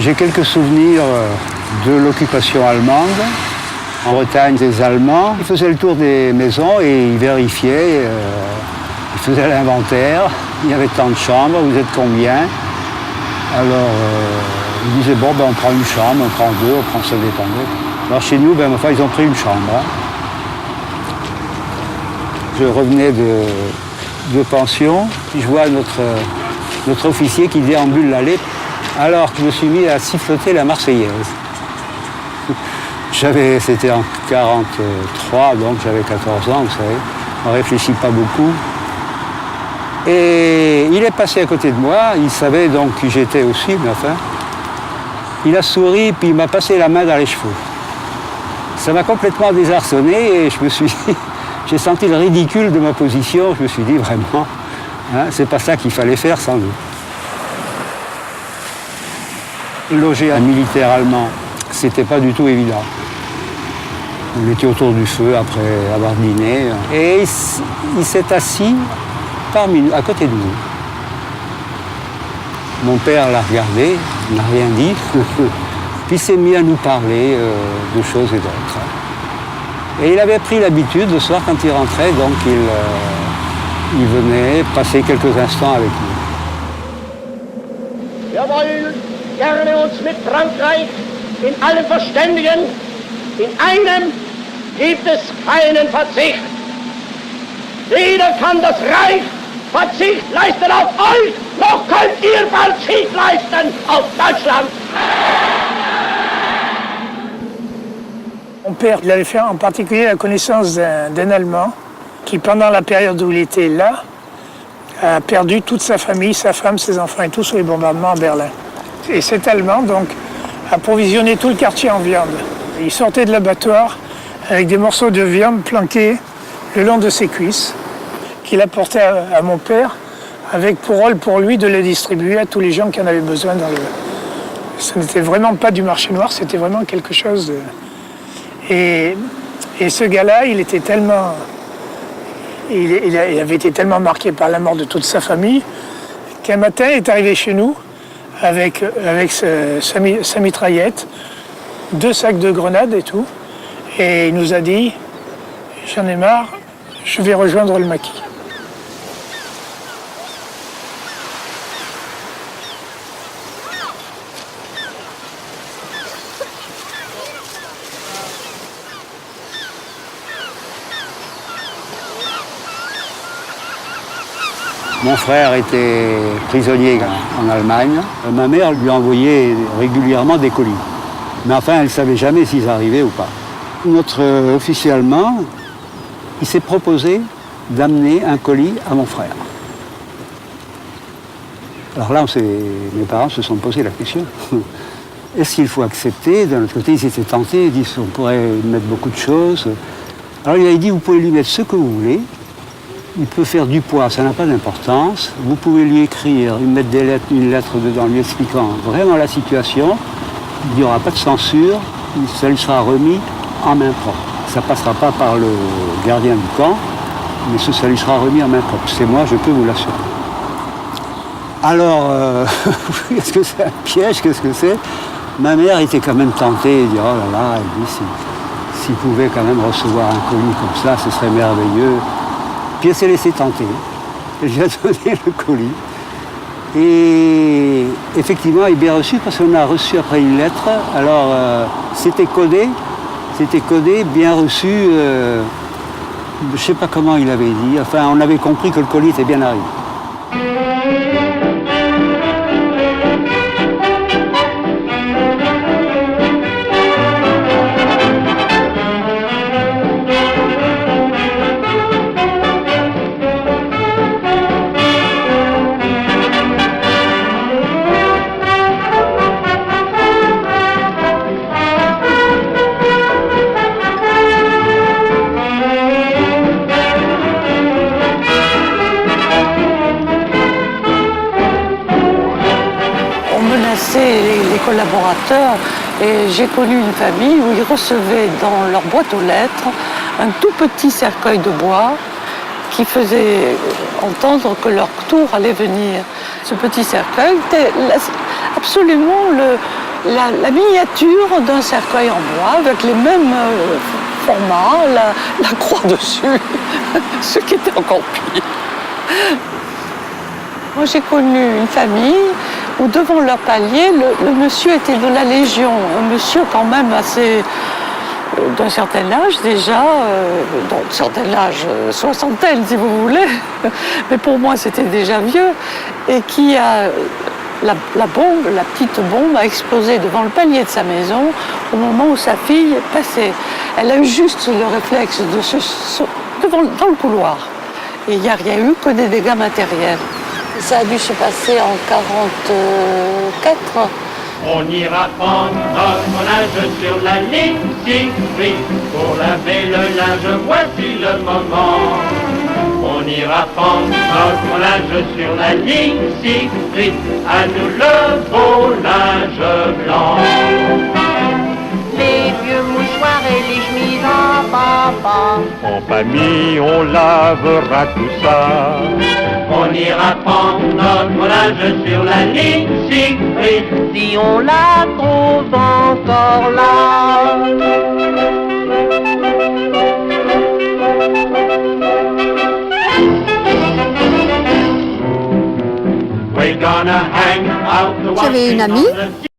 J'ai quelques souvenirs de l'occupation allemande. En Bretagne, les Allemands, ils faisaient le tour des maisons et ils vérifiaient, ils faisaient l'inventaire. Il y avait tant de chambres, vous êtes combien? Alors, ils disaient, bon, ben, on prend une chambre, on prend deux, on prend ça dépendait. Alors chez nous, ben, enfin, ils ont pris une chambre. Hein. Je revenais de pension, puis je vois notre officier qui déambule l'allée. Alors je me suis mis à siffloter la Marseillaise. C'était en 1943, donc j'avais 14 ans, vous savez. On ne réfléchit pas beaucoup. Et il est passé à côté de moi, il savait donc qui j'étais aussi, mais enfin. Il a souri, puis il m'a passé la main dans les cheveux. Ça m'a complètement désarçonné et j'ai senti le ridicule de ma position. Je me suis dit vraiment, hein, c'est pas ça qu'il fallait faire sans doute. Loger un militaire allemand, c'était pas du tout évident. On était autour du feu après avoir dîné. Et il s'est assis parmi nous, à côté de nous. Mon père l'a regardé, il n'a rien dit. Puis il s'est mis à nous parler de choses et d'autres. Et il avait pris l'habitude, le soir, quand il rentrait, donc il venait passer quelques instants avec nous. Wir wollen gerne uns mit Frankreich in allem verständigen. In einem gibt es keinen Verzicht. Weder kann das Reich Verzicht leisten auf euch, noch könnt ihr Verzicht leisten auf Deutschland. Mon père, il avait fait en particulier la connaissance d'un Allemand qui, pendant la période où il était là, a perdu toute sa famille, sa femme, ses enfants et tout sur les bombardements à Berlin. Et cet Allemand, donc, a provisionné tout le quartier en viande. Il sortait de l'abattoir avec des morceaux de viande planqués le long de ses cuisses, qu'il apportait à mon père, avec pour rôle pour lui de les distribuer à tous les gens qui en avaient besoin. Ce n'était vraiment pas du marché noir, c'était vraiment quelque chose de... Et ce gars-là, il avait été tellement marqué par la mort de toute sa famille qu'un matin, il est arrivé chez nous avec sa mitraillette, 2 sacs de grenades et tout. Et il nous a dit, j'en ai marre, je vais rejoindre le maquis. Mon frère était prisonnier en Allemagne. Ma mère lui envoyait régulièrement des colis. Mais enfin, elle ne savait jamais s'ils arrivaient ou pas. Notre officier allemand, il s'est proposé d'amener un colis à mon frère. Alors là, mes parents se sont posé la question. Est-ce qu'il faut accepter? D'un autre côté, ils étaient tentés, ils disent qu'on pourrait mettre beaucoup de choses. Alors il a dit, vous pouvez lui mettre ce que vous voulez. Il peut faire du poids, ça n'a pas d'importance. Vous pouvez lui écrire, lui mettre une lettre dedans, lui expliquant vraiment la situation. Il n'y aura pas de censure, ça lui sera remis en main propre. Ça ne passera pas par le gardien du camp, mais ça lui sera remis en main propre. C'est moi, je peux vous l'assurer. Alors, est-ce que c'est un piège? Qu'est-ce que c'est? Ma mère était quand même tentée de dire, oh là là, elle dit, s'il pouvait quand même recevoir un colis comme ça, ce serait merveilleux. Puis elle s'est laissée tenter. Elle lui a donné le colis. Et effectivement, il est bien reçu parce qu'on a reçu après une lettre. Alors, c'était codé, bien reçu. Je ne sais pas comment il avait dit. Enfin, on avait compris que le colis était bien arrivé. Les collaborateurs, et j'ai connu une famille où ils recevaient dans leur boîte aux lettres un tout petit cercueil de bois qui faisait entendre que leur tour allait venir. Ce petit cercueil était absolument la miniature d'un cercueil en bois avec les mêmes formats, la croix dessus, ce qui était encore pire. Moi, j'ai connu une famille où devant leur palier, le monsieur était de la Légion, un monsieur quand même assez d'un certain âge déjà, d'un certain âge, soixantaine si vous voulez, mais pour moi c'était déjà vieux, et qui a la petite bombe a explosé devant le palier de sa maison au moment où sa fille passait. Elle a eu juste le réflexe de dans le couloir. Et il n'y a rien eu que des dégâts matériels. Ça a dû se passer en 1944. On ira prendre notre linge sur la ligne Siegfried. Pour laver le linge, voici le moment. On ira prendre notre linge sur la ligne Siegfried. À nous le beau linge blanc. Les vieux mouchoirs et les chemises en papa. En famille, on lavera tout ça. On ira prendre notre linge sur la ligne Siegfried. Si on la trouve encore là. We're gonna hang out the J'avais une amie